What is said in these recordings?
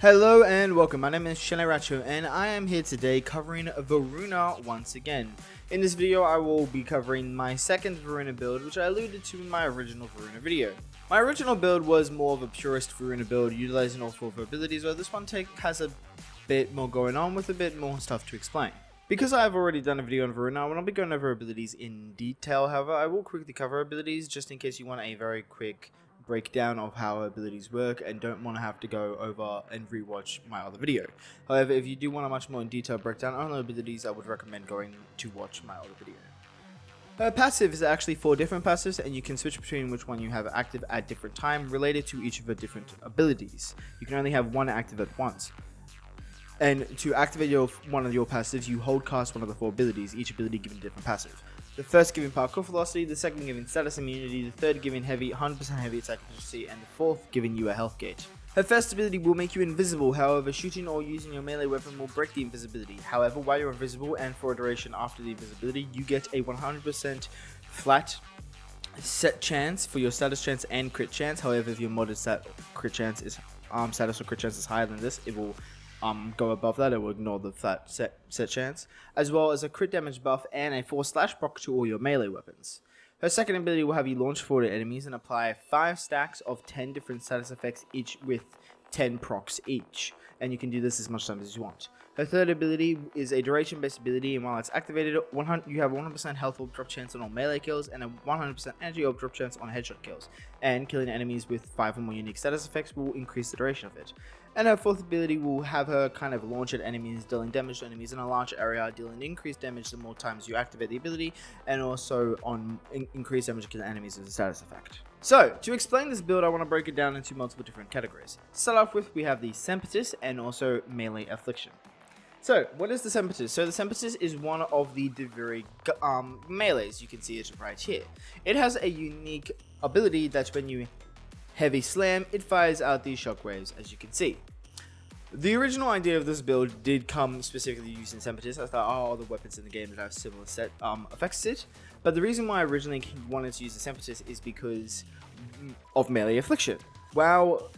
Hello and welcome, my name is Racho and I am here today covering Voruna once again. In this video I will be covering my second Voruna build, which I alluded to in my original Voruna video. My original build was more of a purist Voruna build utilizing all 4 of her abilities, while this one has a bit more going on with a bit more stuff to explain. Because I have already done a video on Voruna, I will not be going over abilities in detail. However, I will quickly cover abilities just in case you want a very quick breakdown of how her abilities work and don't want to have to go over and rewatch my other video. However, if you do want a much more in detail breakdown on the abilities, I would recommend going to watch my other video. Her passive is actually 4 different passives, and you can switch between which one you have active at different time related to each of her different abilities. You can only have one active at once. And to activate one of your passives, you hold cast one of the 4 abilities, each ability given a different passive. The first giving parkour velocity, the second giving status immunity, the third giving 100% heavy attack efficiency, and the fourth giving you a health gauge. Her first ability will make you invisible, however shooting or using your melee weapon will break the invisibility. However, while you're invisible and for a duration after the invisibility, you get a 100% flat set chance for your status chance and crit chance. However, if your modded status or crit chance is higher than this, it will go above that. It will ignore the flat set chance, as well as a crit damage buff and a 4/ proc to all your melee weapons. Her second ability will have you launch forward at enemies and apply 5 stacks of 10 different status effects, each with 10 procs each, and you can do this as much times as you want. Her third ability is a duration based ability, and while it's activated, you have 100% health orb drop chance on all melee kills and a 100% energy orb drop chance on headshot kills, and killing enemies with 5 or more unique status effects will increase the duration of it. And her fourth ability will have her kind of launch at enemies, dealing damage to enemies in a large area, dealing increased damage the more times you activate the ability, and also on increased damage to enemies as a status effect. So, to explain this build, I want to break it down into multiple different categories. To start off with, we have the Impetus and also Melee Affliction. So, what is the Impetus? So, the Impetus is one of the very melees. You can see it right here. It has a unique ability that when you heavy slam, it fires out these shockwaves, as you can see. The original idea of this build did come specifically using Impetus. I thought, oh, the weapons in the game that have similar set effects to it. But the reason why I originally wanted to use this Impetus is because of Melee Affliction. While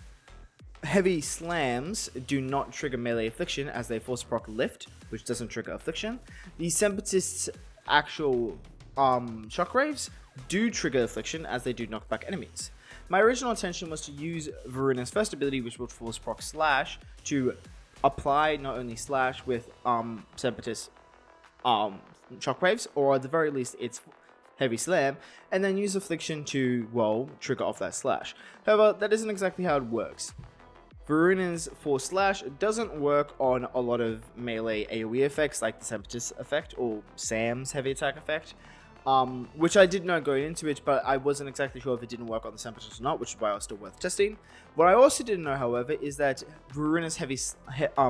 heavy slams do not trigger Melee Affliction as they force proc lift, which doesn't trigger Affliction, the Impetus' actual shockwaves do trigger Affliction as they do knock back enemies. My original intention was to use Voruna's first ability, which would force proc slash, to apply not only slash with Impetus shockwaves, or at the very least its heavy slam, and then use Affliction to, well, trigger off that slash. However, that isn't exactly how it works. Voruna's force slash doesn't work on a lot of melee AoE effects like the Impetus effect or Sam's heavy attack effect. Which I did know going into it, but I wasn't exactly sure if it didn't work on the Impetus or not, which is why it was still worth testing. What I also didn't know, however, is that Voruna's heavy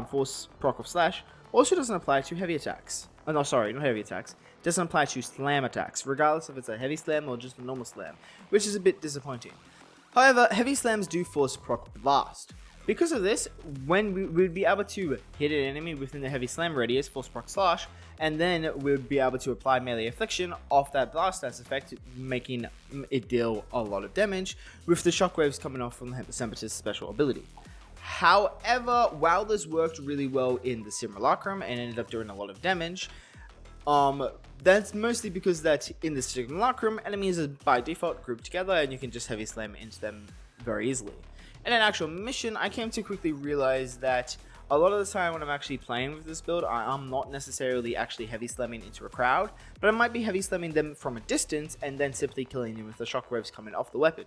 force proc of slash also doesn't apply to heavy attacks. Oh, no, sorry, not heavy attacks. It doesn't apply to slam attacks, regardless if it's a heavy slam or just a normal slam, which is a bit disappointing. However, heavy slams do force proc blast. Because of this, when we would be able to hit an enemy within the heavy slam radius, force proc slash, and then we'll be able to apply melee affliction off that blast status effect, making it deal a lot of damage, with the shockwaves coming off from the Impetus special ability. However, while this worked really well in the Simulacrum and ended up doing a lot of damage, that's mostly because that in the Simulacrum, enemies are by default grouped together and you can just heavy slam into them very easily. In an actual mission, I came to quickly realize that a lot of the time when I'm actually playing with this build, I'm not necessarily actually heavy slamming into a crowd, but I might be heavy slamming them from a distance and then simply killing them with the shockwaves coming off the weapon.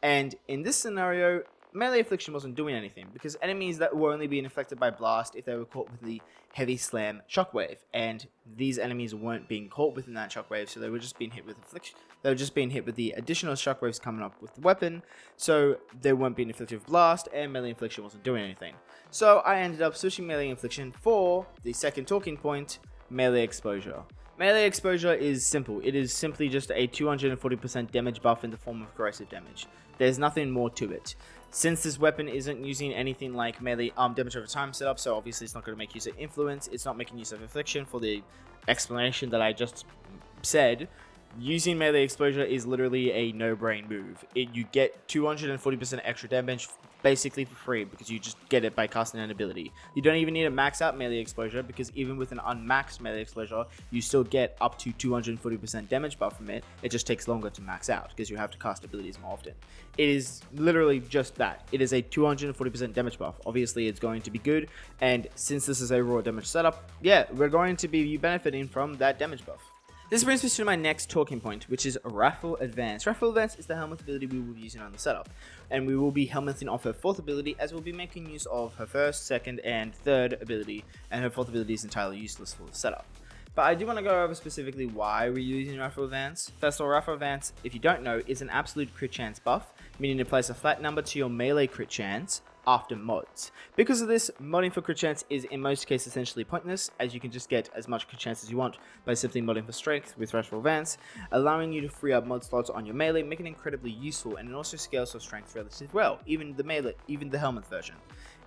And in this scenario, melee affliction wasn't doing anything because enemies that were only being affected by blast if they were caught with the heavy slam shockwave, and these enemies weren't being caught within that shockwave, so they were just being hit with affliction. They were just being hit with the additional shockwaves coming up with the weapon, so they weren't being afflicted with blast, and melee infliction wasn't doing anything. So I ended up switching melee infliction for the second talking point, melee exposure. Melee exposure is simple. It is simply just a 240% damage buff in the form of corrosive damage. There's nothing more to it. Since this weapon isn't using anything like melee damage over time setup, so obviously it's not going to make use of influence, it's not making use of affliction for the explanation that I just said. Using melee exposure is literally a no-brain move. You get 240% extra damage basically for free because you just get it by casting an ability. You don't even need to max out melee exposure because even with an unmaxed melee exposure, you still get up to 240% damage buff from it. It just takes longer to max out because you have to cast abilities more often. It is literally just that. It is a 240% damage buff. Obviously, it's going to be good, and since this is a raw damage setup, yeah, we're going to be benefiting from that damage buff. This brings me to my next talking point, which is Raffle Advance. Raffle Advance is the Helminth ability we will be using on the setup, and we will be Helminthing off her 4th ability, as we'll be making use of her 1st, 2nd, and 3rd ability, and her 4th ability is entirely useless for the setup. But I do want to go over specifically why we're using Raffle Advance. First of all, Raffle Advance, if you don't know, is an absolute crit chance buff, meaning to place a flat number to your melee crit chance after mods. Because of this, modding for crit chance is in most cases essentially pointless, as you can just get as much crit chance as you want by simply modding for strength with Raffle Advance, allowing you to free up mod slots on your melee, making it incredibly useful, and it also scales for strength relatively well, even the Helminth version.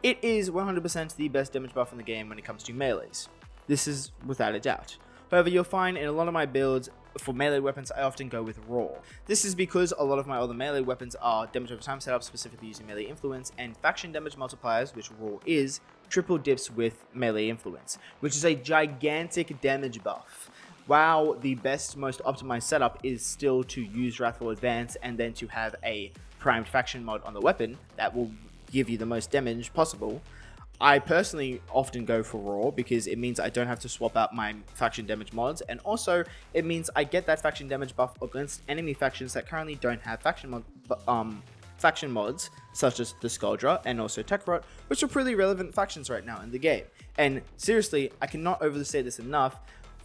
It is 100% the best damage buff in the game when it comes to melees. This is without a doubt. However, you'll find in a lot of my builds for melee weapons, I often go with raw. This is because a lot of my other melee weapons are damage over time setups, specifically using melee influence, and faction damage multipliers, which raw is, triple dips with melee influence, which is a gigantic damage buff. While the best, most optimized setup is still to use Raffle Advance and then to have a primed faction mod on the weapon that will give you the most damage possible, I personally often go for raw because it means I don't have to swap out my faction damage mods, and also it means I get that faction damage buff against enemy factions that currently don't have faction mods, such as the Skuldra and also Tekrot, which are pretty relevant factions right now in the game. And seriously, I cannot overstate this enough.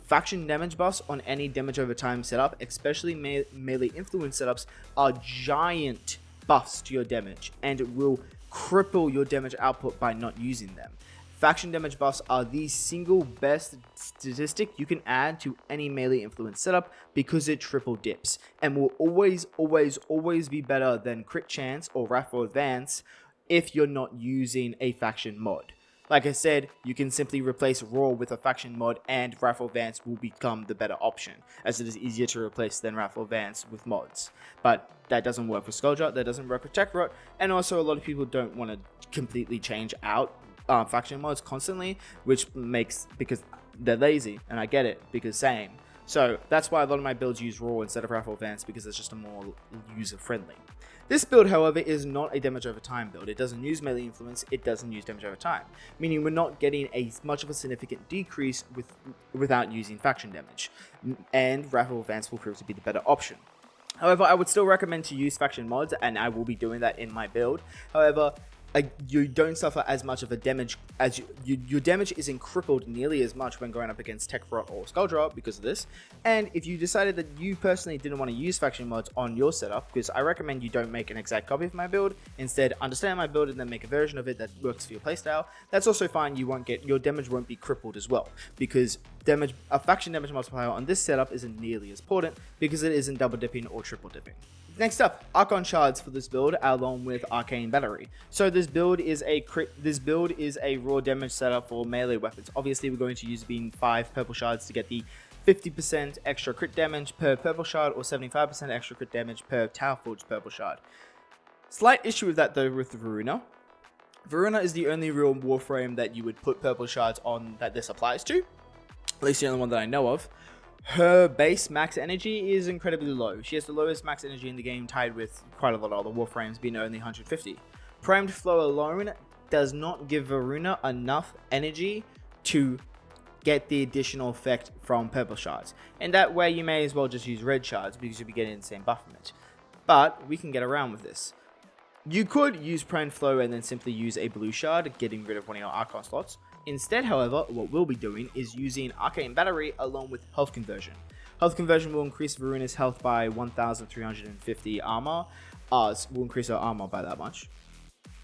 Faction damage buffs on any damage over time setup, especially melee influence setups, are giant buffs to your damage and will cripple your damage output by not using them. Faction damage buffs are the single best statistic you can add to any melee influence setup because it triple dips and will always be better than crit chance or Raffle Advance if you're not using a faction mod. Like I said, you can simply replace raw with a faction mod and Raffle Advance will become the better option, as it is easier to replace than Raffle Advance with mods. But that doesn't work with Skuldra, that doesn't work with Tekrot, and also a lot of people don't want to completely change out faction mods constantly, which makes, because they're lazy, and I get it, because same. So that's why a lot of my builds use raw instead of Raffle Advance, because it's just a more user-friendly. This build, however, is not a damage over time build. It doesn't use melee influence, it doesn't use damage over time, meaning we're not getting much of a significant decrease without using faction damage, and Raffle Advance will prove to be the better option. However, I would still recommend to use faction mods, and I will be doing that in my build. However, you don't suffer as much of a damage as your damage isn't crippled nearly as much when going up against Tekrot or Skuldra because of this. And if you decided that you personally didn't want to use faction mods on your setup, because I recommend you don't make an exact copy of my build, instead understand my build and then make a version of it that works for your playstyle, that's also fine. Your damage won't be crippled as well, because a faction damage multiplier on this setup isn't nearly as important because it isn't double dipping or triple dipping. Next up, Archon Shards for this build, along with Arcane Battery. So this build is a raw damage setup for melee weapons. Obviously, we're going to use 5 purple shards to get the 50% extra crit damage per purple shard or 75% extra crit damage per Tower Forged purple shard. Slight issue with that though with Voruna. Voruna is the only real Warframe that you would put purple shards on that this applies to, at least the only one that I know of. Her base max energy is incredibly low. She has the lowest max energy in the game, tied with quite a lot of other Warframes being only 150. Primed Flow alone does not give Voruna enough energy to get the additional effect from purple shards. And that way you may as well just use red shards because you'll be getting the same buff from it. But we can get around with this. You could use Primed Flow and then simply use a blue shard, getting rid of one of your Archon slots. Instead, however, what we'll be doing is using Arcane Battery along with Health Conversion. Health Conversion will increase Varuna's health by 1,350 armor. Will increase her armor by that much,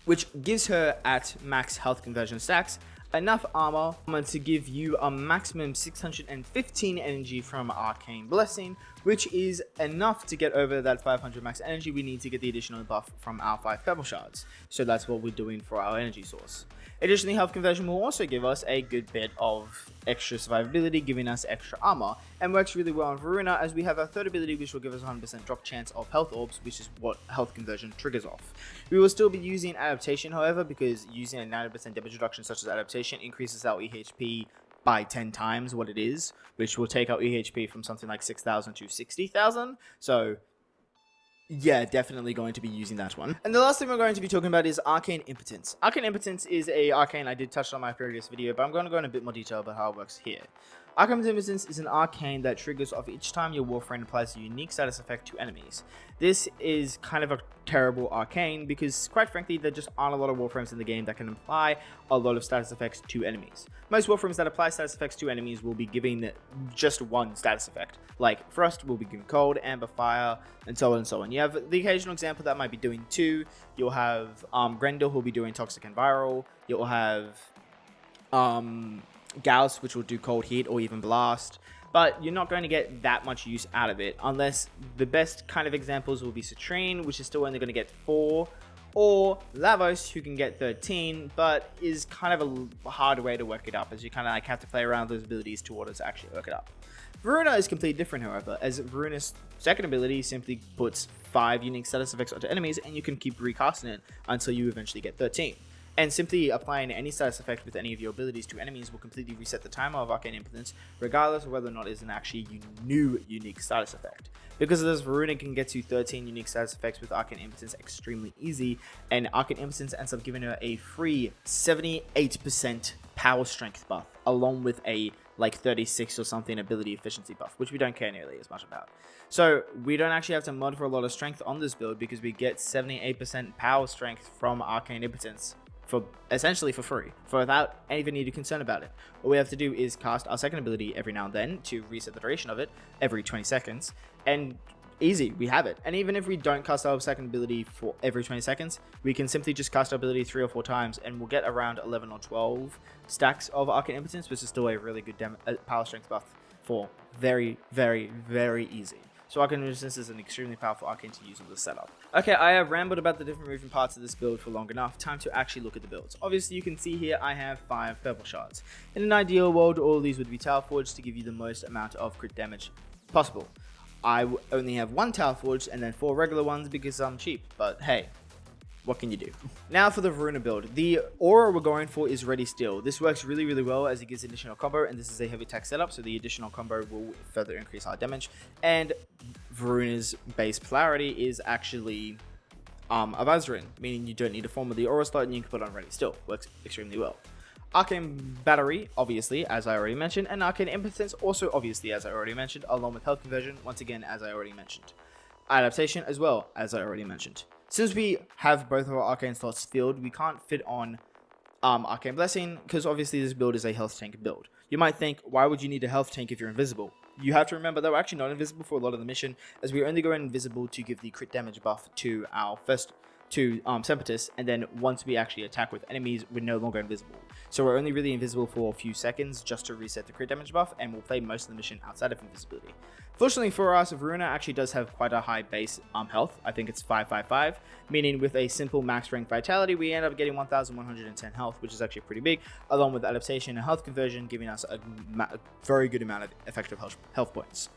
which gives her at max Health Conversion stacks enough armor to give you a maximum 615 energy from Arcane Blessing, which is enough to get over that 500 max energy we need to get the additional buff from our 5 purple shards. So that's what we're doing for our energy source. Additionally, health conversion will also give us a good bit of extra survivability, giving us extra armor, and works really well on Voruna as we have our third ability which will give us 100% drop chance of health orbs, which is what health conversion triggers off. We will still be using adaptation, however, because using a 90% damage reduction such as adaptation increases our EHP by 10 times what it is, which will take our EHP from something like 6,000 to 60,000. So yeah, definitely going to be using that one. And the last thing we're going to be talking about is Arcane Impetence. Arcane Impetence is a arcane I did touch on in my previous video, but I'm going to go in a bit more detail about how it works here. Arcane Impetence is an arcane that triggers off each time your Warframe applies a unique status effect to enemies. This is kind of a terrible arcane because, quite frankly, there just aren't a lot of Warframes in the game that can apply a lot of status effects to enemies. Most Warframes that apply status effects to enemies will be giving just one status effect. Like Frost will be giving Cold, Amber, Fire, and so on and so on. You have the occasional example that might be doing 2. You'll have Grendel who will be doing Toxic and Viral. You'll have Gauss, which will do Cold Hit or even Blast, but you're not going to get that much use out of it unless the best kind of examples will be Citrine, which is still only going to get 4, or Lavos, who can get 13, but is kind of a hard way to work it up, as you kind of like have to play around those abilities to order to actually work it up. Voruna is completely different, however, as Varuna's second ability simply puts 5 unique status effects onto enemies, and you can keep recasting it until you eventually get 13. And simply applying any status effect with any of your abilities to enemies will completely reset the timer of Arcane Impetence, regardless of whether or not it's an actually new unique status effect. Because of this, Voruna can get to 13 unique status effects with Arcane Impetence extremely easy, and Arcane Impetence ends up giving her a free 78% power strength buff, along with a like 36 or something ability efficiency buff, which we don't care nearly as much about. So we don't actually have to mod for a lot of strength on this build because we get 78% power strength from Arcane Impetence essentially for free, without even need to concern about it. All we have to do is cast our second ability every now and then to reset the duration of it every 20 seconds, and easy, we have it. And even if we don't cast our second ability for every 20 seconds, we can simply just cast our ability 3 or 4 times and we'll get around 11 or 12 stacks of Arcane Impetence, which is still a really good power strength buff for very, very, very easy. So Arcane Impetence is an extremely powerful arcane to use in this setup. Okay, I have rambled about the different moving parts of this build for long enough. Time to actually look at the builds. Obviously, you can see here I have 5 purple shards. In an ideal world, all of these would be Tower Forged to give you the most amount of crit damage possible. I only have 1 Tower Forged and then 4 regular ones because I'm cheap, but hey, what can you do? Now for the Voruna build. The aura we're going for is Ready Steel. This works really, really well as it gives additional combo, and this is a heavy attack setup, so the additional combo will further increase our damage. And Varuna's base polarity is actually Avazarin, meaning you don't need to form with the aura slot and you can put on Ready Steel. Works extremely well. Arcane Battery, obviously, as I already mentioned, and Arcane Impotence, also obviously, as I already mentioned, along with health conversion, once again, as I already mentioned. Adaptation as well, as I already mentioned. Since we have both of our arcane slots filled, we can't fit on Arcane Blessing, because obviously this build is a health tank build. You might think, why would you need a health tank if you're invisible? You have to remember that we're actually not invisible for a lot of the mission, as we're only going invisible to give the crit damage buff to our first Sempetus, and then once we actually attack with enemies, we're no longer invisible. So we're only really invisible for a few seconds just to reset the crit damage buff, and we'll play most of the mission outside of invisibility. Fortunately for us, Voruna actually does have quite a high base health. I think it's 555, meaning with a simple max strength vitality, we end up getting 1110 health, which is actually pretty big, along with adaptation and health conversion, giving us a very good amount of effective health points.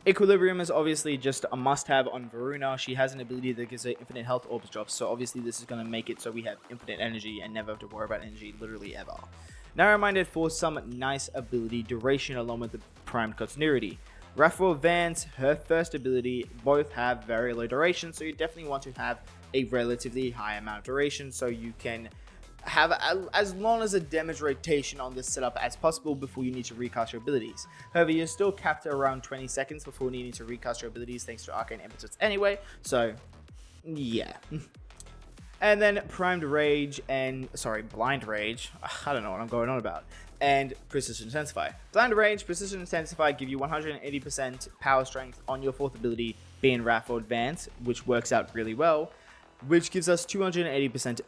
Equilibrium is obviously just a must-have on Voruna. She has an ability that gives her infinite health orbs drops, so obviously this is going to make it so we have infinite energy and never have to worry about energy literally ever. Narrow-minded for some nice ability duration along with the primed continuity. Raphael Vance, her first ability, both have very low duration, so you definitely want to have a relatively high amount of duration so you can have as long as a damage rotation on this setup as possible before you need to recast your abilities. However, you're still capped at around 20 seconds before needing to recast your abilities thanks to Arcane Impetus anyway, so yeah. And then Blind Rage, I don't know what I'm going on about, and Precision Intensify. Blind Rage, Precision Intensify give you 180% power strength on your 4th ability, being Raphael Vance, which works out really well, which gives us 280%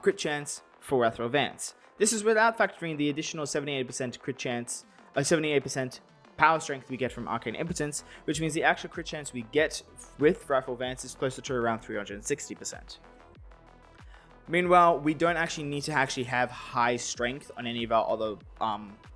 crit chance for Raphael Vance. This is without factoring the additional 78% crit chance, 78% power strength we get from Arcane Impetus, which means the actual crit chance we get with Rifle Advance is closer to around 360%. Meanwhile, we don't actually need to have high strength on any of our other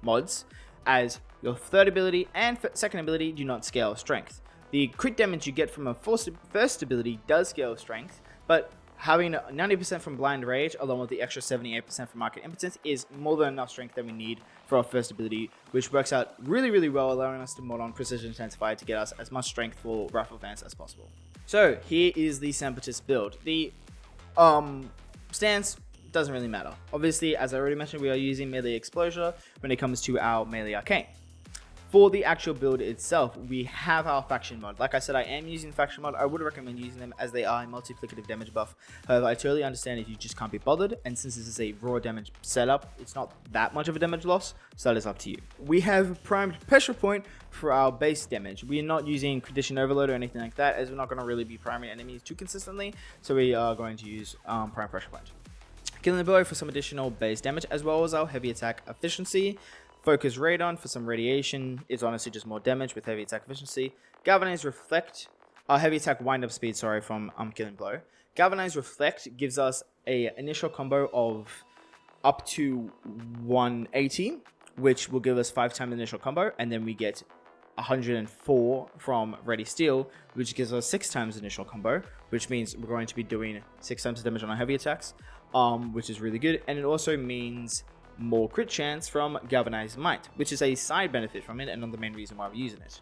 mods, as your third ability and second ability do not scale strength. The crit damage you get from a first ability does scale strength, but having 90% from Blind Rage along with the extra 78% from Arcane Impetus is more than enough strength that we need for our first ability, which works out really well, allowing us to mod on Precision Intensifier to get us as much strength for Rifle Advance as possible. So here is the Impetus build. The stance doesn't really matter. Obviously, as I already mentioned, we are using melee exposure when it comes to our melee arcane. For the actual build itself, we have our faction mod. Like I said, I am using faction mod. I would recommend using them as they are a multiplicative damage buff. However, I totally understand if you just can't be bothered, and since this is a raw damage setup, it's not that much of a damage loss, so that is up to you. We have primed pressure point for our base damage. We are not using condition overload or anything like that, as we're not going to really be priming enemies too consistently, so we are going to use prime pressure point. Killing blow for some additional base damage, as well as our heavy attack efficiency. Focus Radon for some radiation is honestly just more damage with heavy attack efficiency. Galvanize Reflect, heavy attack wind up speed, sorry, from Killing Blow. Galvanize Reflect gives us a initial combo of up to 180, which will give us 5 times initial combo, and then we get 104 from Ready Steel, which gives us 6 times initial combo, which means we're going to be doing 6 times damage on our heavy attacks, which is really good. And it also means more crit chance from Galvanized Might, which is a side benefit from it and not the main reason why we're using it.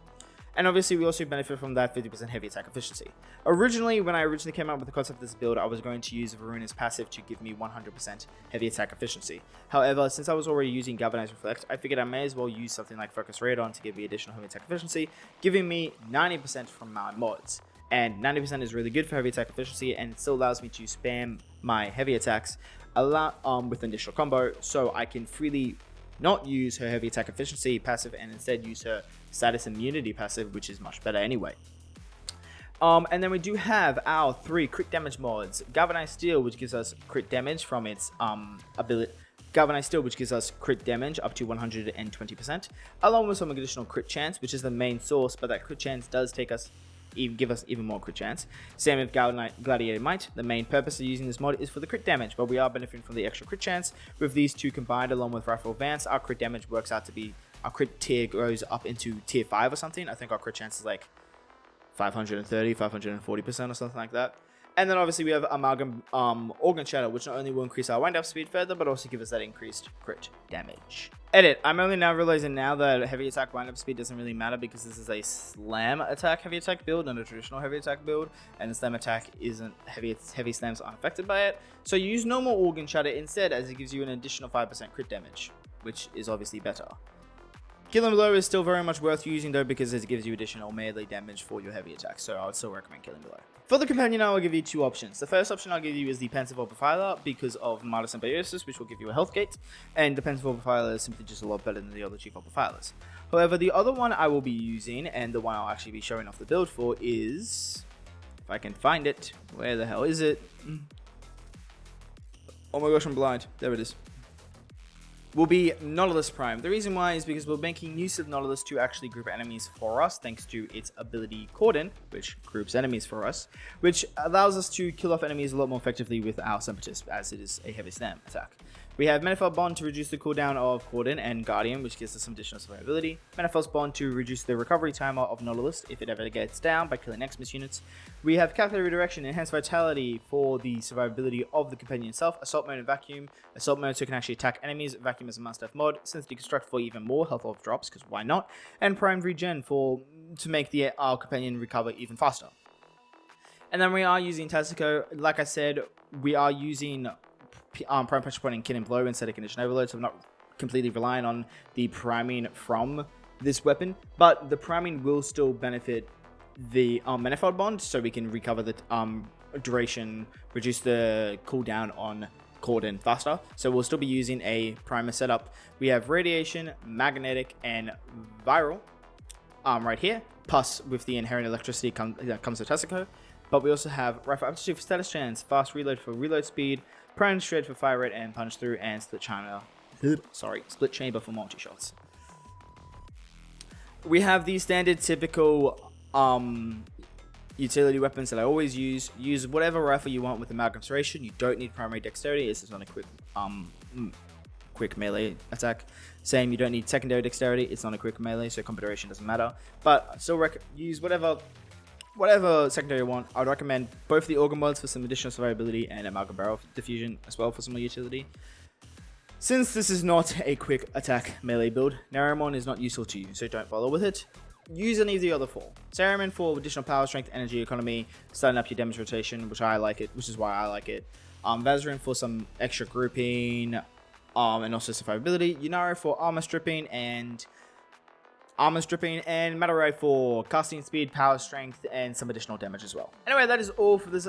And obviously we also benefit from that 50% heavy attack efficiency. Originally, when I came out with the concept of this build, I was going to use Voruna's passive to give me 100% heavy attack efficiency. However, since I was already using Galvanized Reflect, I figured I may as well use something like Focus Radon to give me additional heavy attack efficiency, giving me 90% from my mods. And 90% is really good for heavy attack efficiency, and it still allows me to spam my heavy attacks a lot with initial combo, so I can freely not use her heavy attack efficiency passive and instead use her status immunity passive, which is much better anyway. And then we do have our 3 crit damage mods. Galvanized Steel, which gives us crit damage from its ability. Galvanized Steel, which gives us crit damage up to 120%, along with some additional crit chance, which is the main source, but that crit chance does give us even more crit chance. Same with Gladiator Might. The main purpose of using this mod is for the crit damage, but we are benefiting from the extra crit chance. With these two combined along with Rifle Advance, our crit damage works out to be, our crit tier goes up into tier 5 or something. I think our crit chance is like 530, 540% or something like that. And then obviously we have Amalgam Organ Shadow, which not only will increase our wind up speed further, but also give us that increased crit damage. Edit. I'm only now realizing now that heavy attack wind up speed doesn't really matter because this is a slam attack heavy attack build, not a traditional heavy attack build, and the slam attack isn't heavy slams aren't affected by it. So use normal Organ Shadow instead, as it gives you an additional 5% crit damage, which is obviously better. Killing Blow is still very much worth using though, because it gives you additional melee damage for your heavy attacks, so I would still recommend Killing Blow. For the companion, I will give you 2 options. The first option I'll give you is the Pensive Profiler because of Martyr Symbiosis, which will give you a health gate, and the Pensive Profiler is simply just a lot better than the other Chief Profilers. However, the other one I will be using, and the one I'll actually be showing off the build for, is, if I can find it, where the hell is it? Oh my gosh, I'm blind. There it is. Will be Nautilus Prime. The reason why is because we're making use of Nautilus to actually group enemies for us, thanks to its ability Cordon, which groups enemies for us, which allows us to kill off enemies a lot more effectively with our Impetus, as it is a heavy slam attack. We have Manifold Bond to reduce the cooldown of Cordon and Guardian, which gives us some additional survivability. Manifold Bond to reduce the recovery timer of Nautilus if it ever gets down by killing Xmas units. We have Calculated Redirection, Enhanced Vitality for the survivability of the companion itself. Assault Mode and Vacuum. Assault Mode so it can actually attack enemies. Vacuum is a must-have mod. Since Deconstruct for even more health off drops, because why not? And Primed Regen to make our companion recover even faster. And then we are using Tactico. Like I said, we are using Prime Pressure Point and Killing Blow instead of Condition Overload, so I'm not completely relying on the priming from this weapon, but the priming will still benefit the Manifold Bond, so we can recover the duration, reduce the cooldown on Cordon faster. So we'll still be using a primer setup. We have Radiation, Magnetic, and Viral right here, plus with the inherent electricity that comes with Tessico. But we also have Rifle Aptitude for status chance, fast reload for reload speed, prone, straight for fire rate and punch through, and split chamber for multi-shots. We have the standard typical utility weapons that I always use. Use whatever rifle you want with amalgam serration. You don't need primary dexterity. This is not a quick melee attack. Same, you don't need secondary dexterity. It's not a quick melee, so combat duration doesn't matter. But still use whatever secondary you want. I would recommend both the Auger mods for some additional survivability and Amalgam Barrel Diffusion as well for some more utility. Since this is not a quick attack melee build, Naramon is not useful to you, so don't bother with it. Use any of the other 4. Saruman for additional power, strength, energy, economy, starting up your damage rotation, which is why I like it. Vazarin for some extra grouping, and also survivability. Yunara for armor stripping and Matarai for casting speed, power, strength, and some additional damage as well. Anyway, that is all for this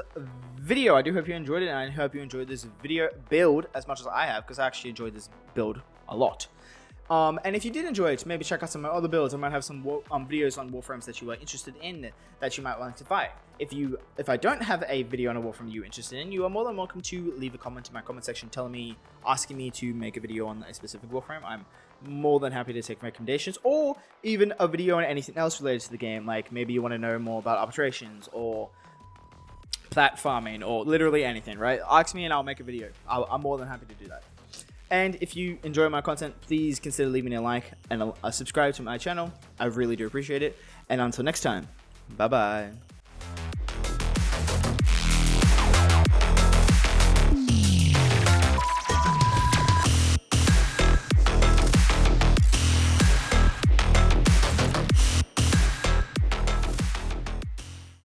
video. I do hope you enjoyed it, and I hope you enjoyed this video build as much as I have, because I actually enjoyed this build a lot. And if you did enjoy it, maybe check out some of my other builds. I might have some videos on Warframes that you are interested in that you might want to fight. If I don't have a video on a Warframe you're interested in, you are more than welcome to leave a comment in my comment section asking me to make a video on a specific Warframe. I'm more than happy to take recommendations, or even a video on anything else related to the game. Like maybe you want to know more about arbitrations or plat farming or literally anything, right? Ask me and I'll make a video. I'm more than happy to do that. And if you enjoy my content, please consider leaving a like and a subscribe to my channel. I really do appreciate it. And until next time, bye bye.